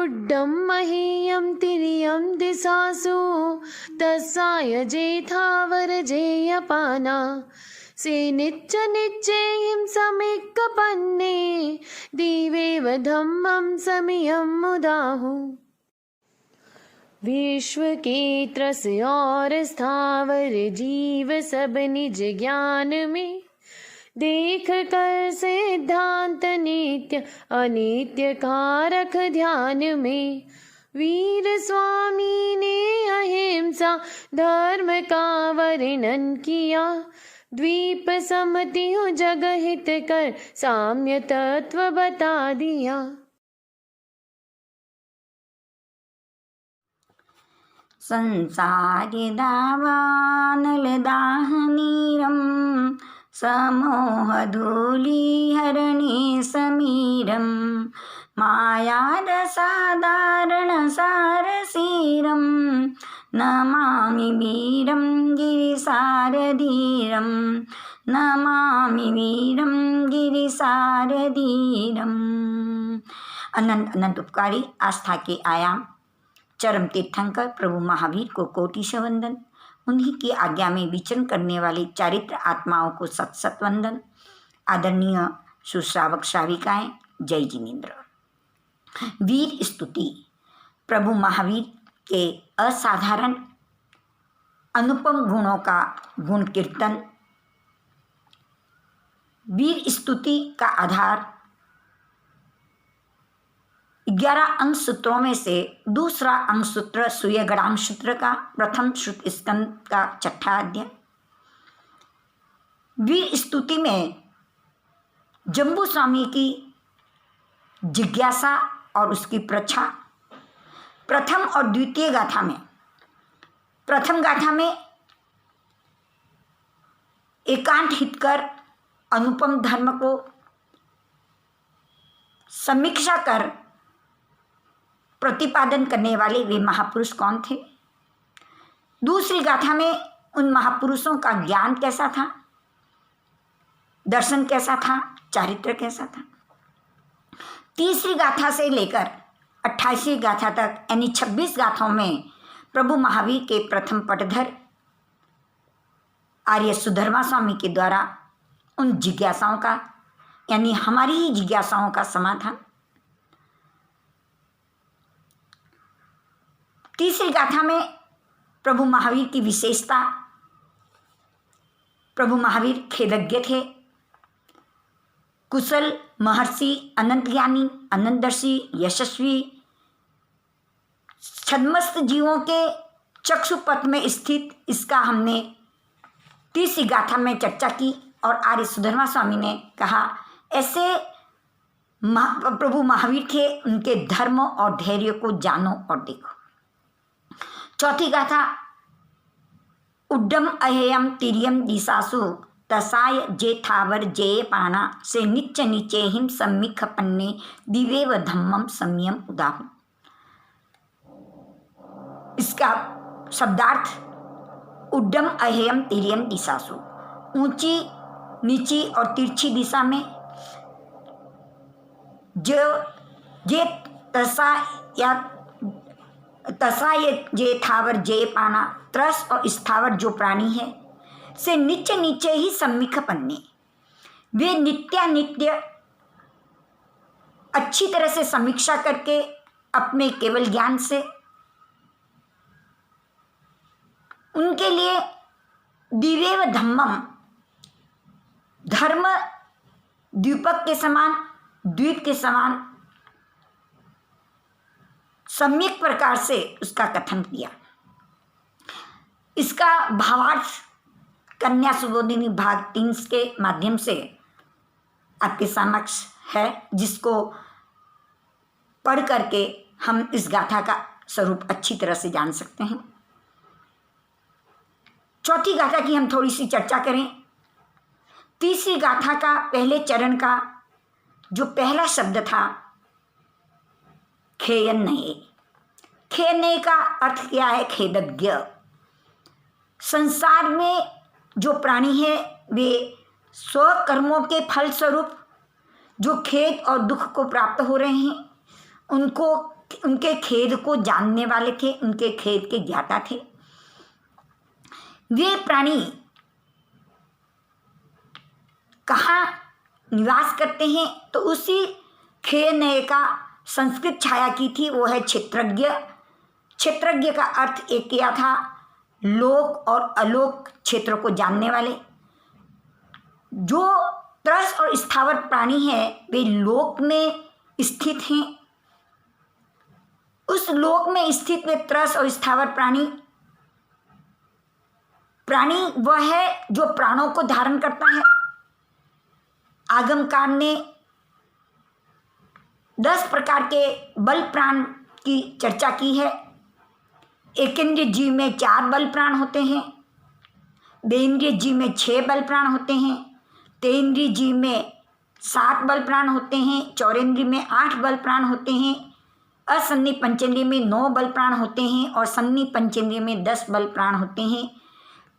उड्डं महीयं तिर्यं दिशासु तस्साय जेथावरजेयपाना से निच्च निच्चेहिं समिक्कपन्ने दिवेव धम्मं समियं मुदाहु। विश्व के त्रस और स्थावर जीव सब निज ज्ञान में देख कर सिद्धांत नित्य अनित्य कारक ध्यान में। वीर स्वामी ने अहिंसा धर्म का वर्णन किया, द्वीप समति जग हित कर साम्य तत्व बता दिया। संसारि दावानल दाहनीरं समोह धूलिहरणे समीरं मायारसाधारण सारसीरं नमामि वीरं गिरिसारधीरं नमामि वीरं गिरिसारधीरं। अनंत अनंत उपकारी आस्था के आयाम चरम तीर्थंकर प्रभु महावीर को कोटिशः वंदन। उन्हीं की आज्ञा में विचरण करने वाली चारित्र आत्माओं को सत सत वंदन। आदरणीय सुश्रावक श्राविकाएं, जय जिनेन्द्र। वीर स्तुति प्रभु महावीर के असाधारण अनुपम गुणों का गुण कीर्तन। वीर स्तुति का आधार 11 अंग सूत्रों में से दूसरा अंग सूत्र सूर्यगणांग सूत्र का प्रथम श्रुत स्कंद का 6ठा अध्याय। वीर स्तुति में जम्बू स्वामी की जिज्ञासा और उसकी प्रच्छा प्रथम और द्वितीय गाथा में, प्रथम गाथा में एकांत हित कर अनुपम धर्म को समीक्षा कर प्रतिपादन करने वाले वे महापुरुष कौन थे। दूसरी गाथा में उन महापुरुषों का ज्ञान कैसा था, दर्शन कैसा था, चारित्र कैसा था। तीसरी गाथा से लेकर 28वीं गाथा तक यानी 26 गाथाओं में प्रभु महावीर के प्रथम पटधर आर्य सुधर्मा स्वामी के द्वारा उन जिज्ञासाओं का यानी हमारी ही जिज्ञासाओं का समाधान। तीसरी गाथा में प्रभु महावीर की विशेषता, प्रभु महावीर खेदज्ञ थे, कुशल महर्षि, अनंत ज्ञानी, अनंतदर्शी, यशस्वी, छद्मस्त जीवों के चक्षुपथ में स्थित, इसका हमने तीसरी गाथा में चर्चा की। और आर्य सुधर्मा स्वामी ने कहा ऐसे प्रभु महावीर थे, उनके धर्म और धैर्य को जानो और देखो। चौथी गाथा उड्डम अहेयम तिर्यम दिशासु तसाय जेथावर जेय पाना से निच्च नीचे हिम सम्मिख पन्ने दिवेव धम्मम सम्यम उदाहु। इसका शब्दार्थ उड्डम अहेयम तिर्यम दिशासु, ऊंची नीची और तिरछी दिशा में, जो ये तसा ये थावर जे पाना, त्रस और स्थावर जो प्राणी है, से नीचे नीचे ही सम्मिख पन्ने, वे नित्यानित्य अच्छी तरह से समीक्षा करके अपने केवल ज्ञान से उनके लिए दिवेव धम्मम, धर्म द्वीपक के समान, द्वीप के समान सम्यक प्रकार से उसका कथन किया। इसका भावार्थ कन्या सुबोधिनी भाग 3 के माध्यम से आपके समक्ष है, जिसको पढ़ करके हम इस गाथा का स्वरूप अच्छी तरह से जान सकते हैं। चौथी गाथा की हम थोड़ी सी चर्चा करें। तीसरी गाथा का पहले चरण का जो पहला शब्द था खेयन्नये, खेयन्नये का अर्थ क्या है? खेदज्ञ। संसार में जो प्राणी है वे स्वकर्मों के फल स्वरूप जो खेद और दुख को प्राप्त हो रहे हैं, उनको उनके खेद को जानने वाले थे, उनके खेद के ज्ञाता थे। वे प्राणी कहाँ निवास करते हैं? तो उसी खेनय का संस्कृत छाया की थी, वो है क्षेत्रज्ञ। क्षेत्रज्ञ का अर्थ एक किया था लोक और अलोक क्षेत्रों को जानने वाले। जो त्रस और स्थावर प्राणी है वे लोक में स्थित हैं। उस लोक में स्थित वे त्रस और स्थावर प्राणी वह है जो प्राणों को धारण करता है। आगमकार ने 10 प्रकार के बल प्राण की चर्चा की है। एकेंद्रिय जीव में 4 बल प्राण होते हैं, देहेंद्रिय जीव में 6 बल प्राण होते हैं, तेंद्रिय जीव में 7 बल प्राण होते हैं, चौरेंद्रिय में 8 बल प्राण होते हैं, असन्नी पंचेंद्रिय में 9 बल प्राण होते हैं और सन्नी पंचेंद्रिय में 10 बल प्राण होते हैं।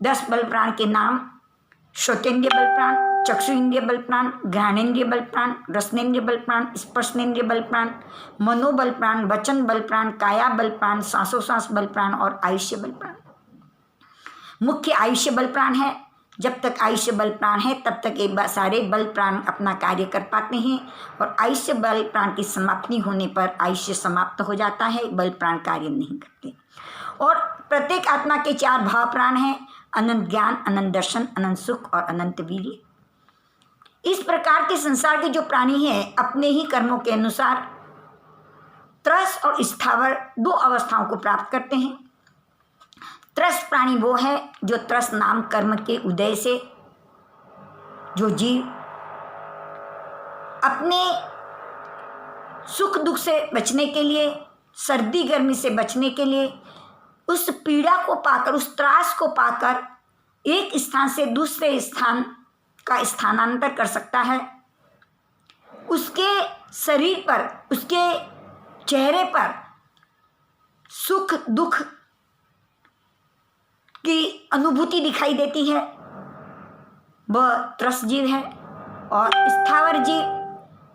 10 बल प्राण के नाम श्रोतेंद्रिय बल प्राण, चक्षुरेंद्रिय बल प्राण, घ्राणेंद्रिय बल प्राण, रसनेंद्रिय बल प्राण, स्पर्शनेंद्रिय बल प्राण, मनोबल प्राण, वचन बल प्राण, काया बल प्राण, सांसों-सांस बल प्राण और आयुष्य बल प्राण। मुख्य आयुष्य बल प्राण है। जब तक आयुष्य बल प्राण है तब तक ये सारे बल प्राण अपना कार्य कर पाते हैं और आयुष्य बल प्राण की समाप्ति होने पर आयुष्य समाप्त हो जाता है, बल प्राण कार्य नहीं करते। और प्रत्येक आत्मा के 4 भाव प्राण हैं, अनंत ज्ञान, अनंत दर्शन, अनंत सुख और अनंत वीर्य। इस प्रकार के संसार के जो प्राणी हैं अपने ही कर्मों के अनुसार त्रस और स्थावर 2 अवस्थाओं को प्राप्त करते हैं। त्रस प्राणी वो है जो त्रस नाम कर्म के उदय से जो जीव अपने सुख दुख से बचने के लिए, सर्दी गर्मी से बचने के लिए उस पीड़ा को पाकर, उस त्रास को पाकर एक स्थान से दूसरे स्थान का स्थानांतर कर सकता है। उसके शरीर पर, उसके चेहरे पर सुख दुख की अनुभूति दिखाई देती है, वह त्रस जीव है। और स्थावर जीव,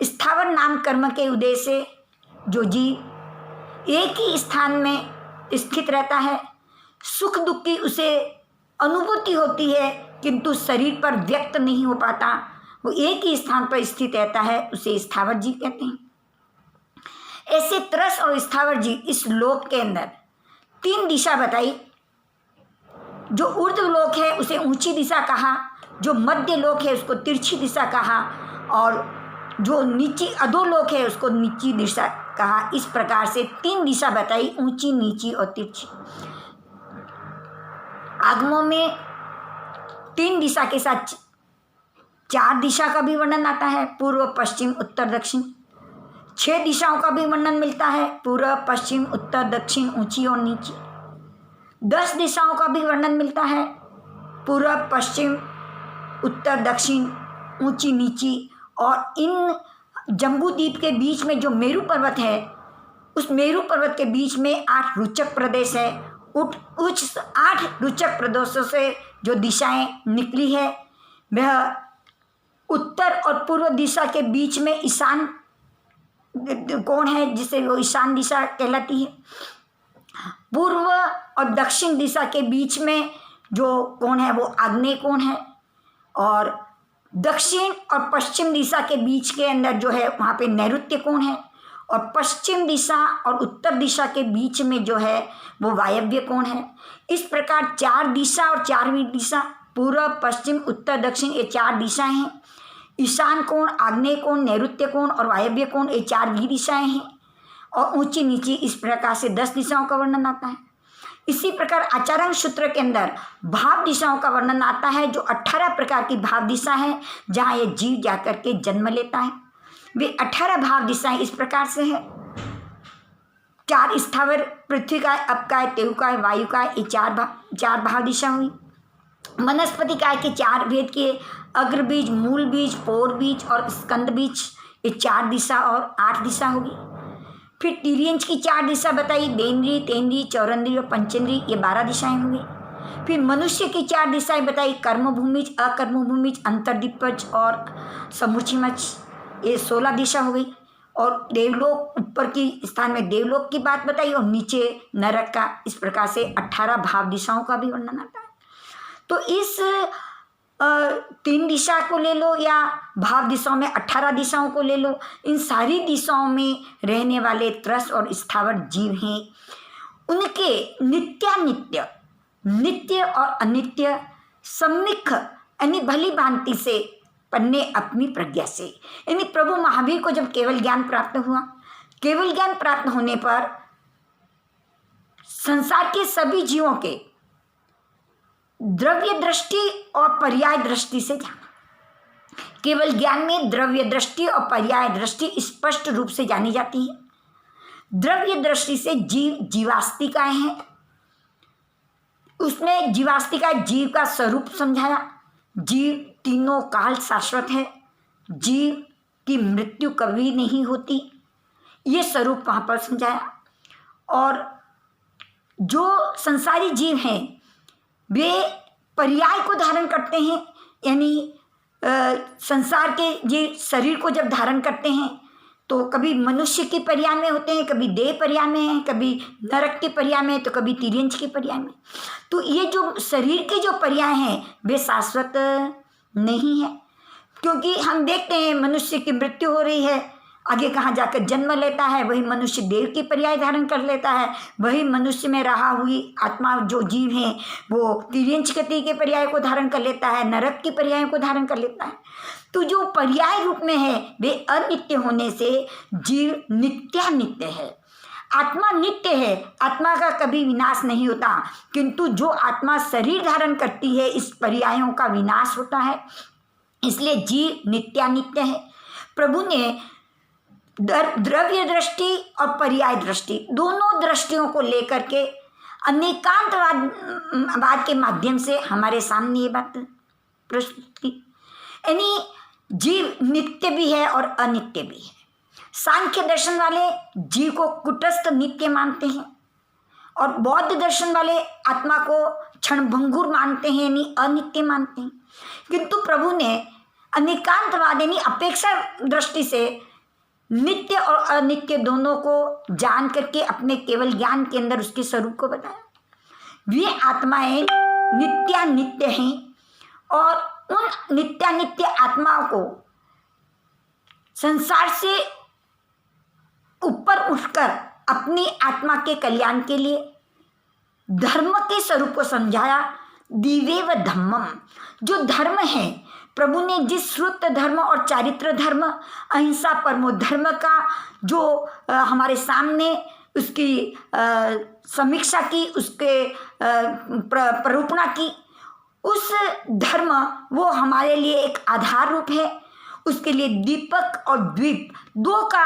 स्थावर नाम कर्म के उदय से जो जीव एक ही स्थान में स्थित रहता है, सुख दुख की उसे अनुभूति होती है किंतु शरीर पर व्यक्त नहीं हो पाता, वो एक ही स्थान पर स्थित रहता है, उसे स्थावर जीव कहते हैं। ऐसे त्रस और स्थावर जीव इस लोक के अंदर 3 दिशा बताई। जो ऊर्ध्व लोक है उसे ऊंची दिशा कहा, जो मध्य लोक है उसको तिरछी दिशा कहा और जो नीची अधोलोक है उसको नीची दिशा कहा। इस प्रकार से 3 दिशा बताई, ऊंची, नीची और तिरछी। आगमों में 3 दिशा के साथ 4 दिशा का भी वर्णन आता है, पूर्व पश्चिम उत्तर दक्षिण। 6 दिशाओं का भी वर्णन मिलता है, पूर्व पश्चिम उत्तर दक्षिण, ऊंची और नीची। 10 दिशाओं का भी वर्णन मिलता है, पूर्व पश्चिम उत्तर दक्षिण, ऊंची नीची। और इन जम्बूद्वीप के बीच में जो मेरू पर्वत है, उस मेरू पर्वत के बीच में 8 रुचक प्रदेश है। उस 8 रुचक प्रदेशों से जो दिशाएं निकली है वह उत्तर और पूर्व दिशा के बीच में ईशान कोण है, जिसे वो ईशान दिशा कहलाती है। पूर्व और दक्षिण दिशा के बीच में जो कोण है वो आग्नेय कोण है और दक्षिण और पश्चिम दिशा के बीच के अंदर जो है वहाँ पे नैऋत्य कोण है और पश्चिम दिशा और उत्तर दिशा के बीच में जो है वो वायव्य कोण है। इस प्रकार 4 दिशा और 4वीं दिशा, पूर्व पश्चिम उत्तर दक्षिण, ये 4 दिशाएं हैं। ईशान कोण, आग्नेय कोण, नैऋत्य कोण और वायव्य कोण, ये 4 दिशाएं हैं। और ऊंची नीची इस प्रकार से 10 दिशाओं का वर्णन आता है। इसी प्रकार आचार्य सूत्र के अंदर भाव दिशाओं का वर्णन आता है, जो 18 प्रकार की भाव दिशा है जहाँ ये जीव जाकर के जन्म लेता है। वे 18 भाव दिशाएं इस प्रकार से है। 4 स्थावर, पृथ्वी काय, अपकाय, तेवकाय, वायुकाय, ये 4 भाव दिशा हुई। वनस्पति काय के 4 भेद किए, अग्र बीज, मूल बीज, पोर बीज और स्कंद बीज, ये 4 दिशा और 8 दिशा होगी। फिर तिर्यंच की 4 दिशा बताई, देन्द्रीय, तेन्द्रीय, चौरंद्रीय और पंचेंद्रीय, ये 12 दिशाएं होंगी। फिर मनुष्य की 4 दिशाएं बताई, कर्म भूमिज, अकर्म भूमिज, अंतर्दिपज और समुचिमच, ये 16 दिशा हो गई। और देवलोक, ऊपर की स्थान में देवलोक की बात बताई और नीचे नरक का। इस प्रकार से 18 भाव दिशाओं का भी वर्णन आता है। तो इस 3 दिशा को ले लो या भाव दिशाओं में 18 दिशाओं को ले लो, इन सारी दिशाओं में रहने वाले त्रस और स्थावर जीव हैं। उनके नित्यानित्य, नित्य और अनित्य सम्यक यानी भली भांति से पन्ने अपनी प्रज्ञा से, यानी प्रभु महावीर को जब केवल ज्ञान प्राप्त हुआ, केवल ज्ञान प्राप्त होने पर संसार के सभी जीवों के द्रव्य दृष्टि और पर्याय दृष्टि से जाना। केवल ज्ञान में द्रव्य दृष्टि और पर्याय दृष्टि स्पष्ट रूप से जानी जाती है। द्रव्य दृष्टि से जीव जीवास्तिकाएं हैं, उसमें जीवास्तिका जीव का स्वरूप समझाया। जीव तीनों काल शाश्वत है, जीव की मृत्यु कभी नहीं होती, ये स्वरूप वहाँ पर समझाया। और जो संसारी जीव हैं वे पर्याय को धारण करते हैं, यानी संसार के जीव शरीर को जब धारण करते हैं तो कभी मनुष्य के पर्याय में होते हैं, कभी देह पर्याय में हैं, कभी नरक के पर्याय में, तो कभी तिर्यंच के पर्याय में। तो ये जो शरीर के जो पर्याय हैं वे शाश्वत नहीं है, क्योंकि हम देखते हैं मनुष्य की मृत्यु हो रही है, आगे कहाँ जाकर जन्म लेता है, वही मनुष्य देव के पर्याय धारण कर लेता है, वही मनुष्य में रहा हुई आत्मा जो जीव हैं वो तिर्यंच गति के पर्याय को धारण कर लेता है, नरक के पर्याय को धारण कर लेता है। तो जो पर्याय रूप में है वे अनित्य होने से जीव नित्यानित्य है। आत्मा नित्य है, आत्मा का कभी विनाश नहीं होता, किंतु जो आत्मा शरीर धारण करती है इस पर्यायों का विनाश होता है, इसलिए जीव नित्यानित्य है। प्रभु ने द्रव्य दृष्टि और पर्याय दृष्टि दोनों दृष्टियों को लेकर के अनेकांतवाद के माध्यम से हमारे सामने ये बात प्रस्तुत की। यानी जीव नित्य भी है और अनित्य भी है। सांख्य दर्शन वाले जीव को कुटस्थ नित्य मानते हैं और बौद्ध दर्शन वाले आत्मा को क्षणभंगुर मानते हैं, यानी अनित्य मानते हैं। किंतु प्रभु ने अनेकांतवाद यानी अपेक्षा दृष्टि से नित्य और अनित्य दोनों को जान करके अपने केवल ज्ञान के अंदर उसके स्वरूप को बताया। वे आत्माएं नित्यानित्य हैं और उन नित्यानित्य आत्माओं को संसार से ऊपर उठकर अपनी आत्मा के कल्याण के लिए धर्म के स्वरूप को समझाया। दिवेव धम्मम, जो धर्म है प्रभु ने जिस श्रुत धर्म और चारित्र धर्म, अहिंसा परमो धर्म का जो हमारे सामने उसकी समीक्षा की, उसके प्ररूपणा की, उस धर्म वो हमारे लिए एक आधार रूप है। उसके लिए दीपक और द्वीप दो का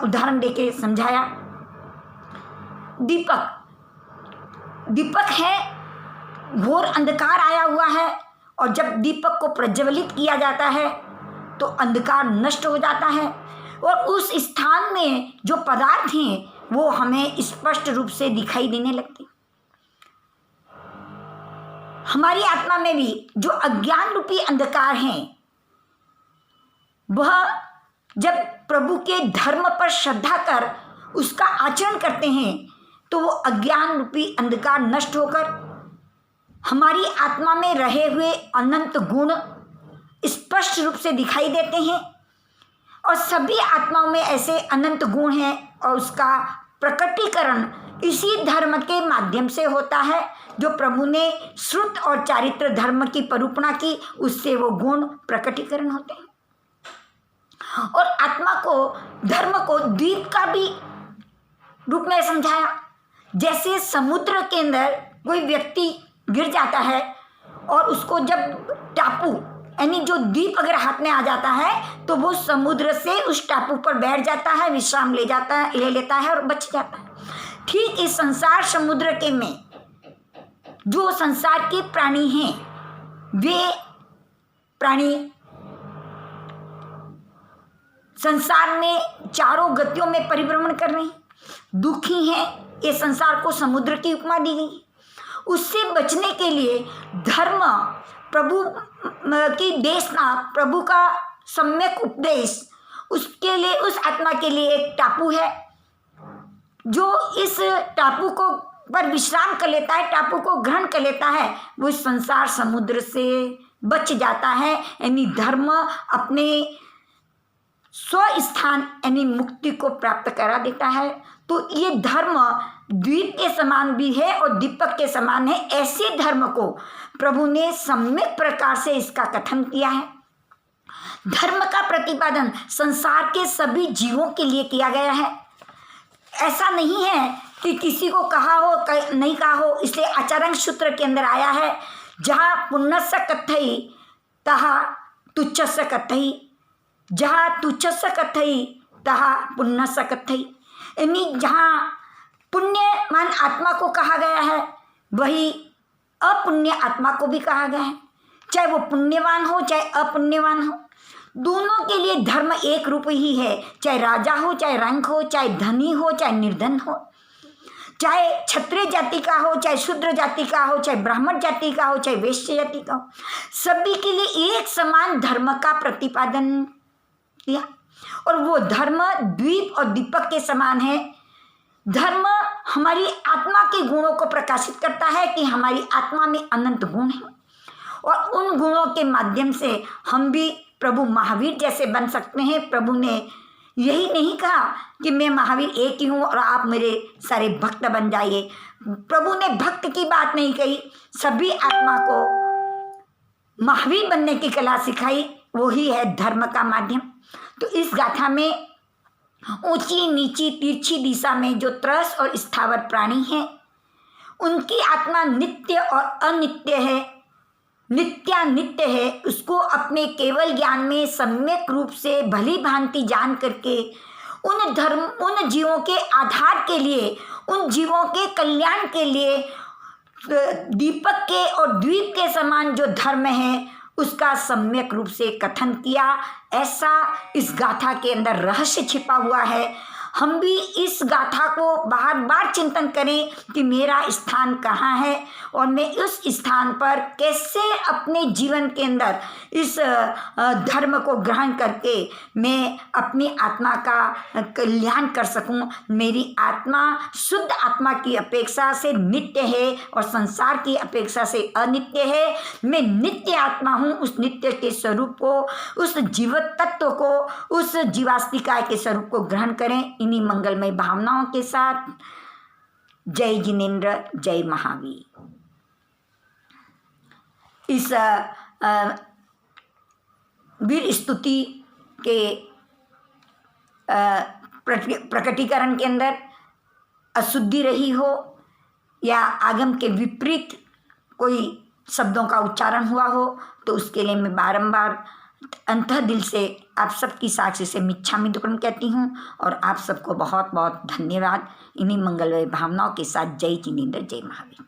उदाहरण देके समझाया। दीपक है, घोर अंधकार आया हुआ है और जब दीपक को प्रज्वलित किया जाता है तो अंधकार नष्ट हो जाता है और उस स्थान में जो पदार्थ हैं वो हमें स्पष्ट रूप से दिखाई देने लगते हैं। हमारी आत्मा में भी जो अज्ञान रूपी अंधकार है, वह जब प्रभु के धर्म पर श्रद्धा कर उसका आचरण करते हैं तो वो अज्ञान रूपी अंधकार नष्ट होकर हमारी आत्मा में रहे हुए अनंत गुण स्पष्ट रूप से दिखाई देते हैं। और सभी आत्माओं में ऐसे अनंत गुण हैं और उसका प्रकटीकरण इसी धर्म के माध्यम से होता है जो प्रभु ने श्रुत और चारित्र धर्म की परूपणा की, उससे वो गुण प्रकटीकरण होते हैं। और आत्मा को, धर्म को द्वीप का भी रूप में समझाया। जैसे समुद्र के अंदर कोई व्यक्ति गिर जाता है और उसको जब टापू यानी जो द्वीप अगर हाथ में आ जाता है तो वो समुद्र से उस टापू पर बैठ जाता है, विश्राम ले लेता है और बच जाता है। ठीक इस संसार समुद्र के में जो संसार के प्राणी हैं, वे प्राणी संसार में चारों गतियों में परिभ्रमण कर रहे हैं, दुखी हैं। ये संसार को समुद्र की उपमा दी गई। उससे बचने के लिए धर्म, प्रभु की देशना, प्रभु का सम्यक उपदेश, उसके लिए, उस आत्मा के लिए एक टापू है जो इस टापू को पर विश्राम कर लेता है, टापू को ग्रहण कर लेता है, वो इस संसार समुद्र से बच जाता है। यानी धर्म अपने स्वस्थान यानी मुक्ति को प्राप्त करा देता है। तो ये धर्म द्वीप के समान भी है और दीपक के समान है। ऐसे धर्म को प्रभु ने सम्यक प्रकार से इसका कथन किया है। धर्म का प्रतिपादन संसार के सभी जीवों के लिए किया गया है। ऐसा नहीं है कि किसी को कहा हो नहीं कहा हो। इसलिए आचरण सूत्र के अंदर आया है, जहाँ पुण्यस्य कथई तहा तुच्छस्य कथई, जहाँ तुच्छस्य कथई तहा पुण्यस्य कथई। यानी जहाँ पुण्यमान आत्मा को कहा गया है वही अपुण्य आत्मा को भी कहा गया है। चाहे वो पुण्यवान हो चाहे अपुण्यवान हो, दोनों के लिए धर्म एक रूप ही है। चाहे राजा हो, चाहे रंक हो, चाहे धनी हो, चाहे निर्धन हो, चाहे क्षत्रिय जाति का हो, चाहे शूद्र जाति का हो, चाहे ब्राह्मण जाति का हो, चाहे वैश्य जाति का हो, सभी के लिए एक समान धर्म का प्रतिपादन किया। और वो धर्म द्वीप और दीपक के समान है। धर्म हमारी आत्मा के गुणों को प्रकाशित करता है कि हमारी आत्मा में अनंत गुण है और उन गुणों के माध्यम से हम भी प्रभु महावीर जैसे बन सकते हैं। प्रभु ने यही नहीं कहा कि मैं महावीर एक ही हूँ और आप मेरे सारे भक्त बन जाइए। प्रभु ने भक्त की बात नहीं कही, सभी आत्मा को महावीर बनने की कला सिखाई। वही है धर्म का माध्यम। तो इस गाथा में ऊंची नीची तिरछी दिशा में जो त्रस और स्थावर प्राणी हैं, उनकी आत्मा नित्य और अनित्य है, नित्यानित्य है। उसको अपने केवल ज्ञान में सम्यक रूप से भली भांति जान करके उन जीवों के आधार के लिए, उन जीवों के कल्याण के लिए दीपक के और द्वीप के समान जो धर्म है उसका सम्यक रूप से कथन किया। ऐसा इस गाथा के अंदर रहस्य छिपा हुआ है। हम भी इस गाथा को बार बार चिंतन करें कि मेरा स्थान कहाँ है और मैं उस स्थान पर कैसे अपने जीवन के अंदर इस धर्म को ग्रहण करके मैं अपनी आत्मा का कल्याण कर सकूं। मेरी आत्मा शुद्ध आत्मा की अपेक्षा से नित्य है और संसार की अपेक्षा से अनित्य है। मैं नित्य आत्मा हूँ। उस नित्य के स्वरूप को, उस जीवित तत्व को, उस जीवास्तिकाय के स्वरूप को ग्रहण करें। इन्हीं मंगलमय भावनाओं के साथ जय जिनेन्द्र, जय महावीर। इस वीर स्तुति के प्रकटीकरण के अंदर अशुद्धि रही हो या आगम के विपरीत कोई शब्दों का उच्चारण हुआ हो तो उसके लिए मैं बारंबार अंतः दिल से आप सबकी साक्षी से मिच्छामि दुक्कड़म कहती हूँ और आप सबको बहुत बहुत धन्यवाद। इन्हीं मंगलमय भावनाओं के साथ जय जिनेन्द्र, जय महावीर।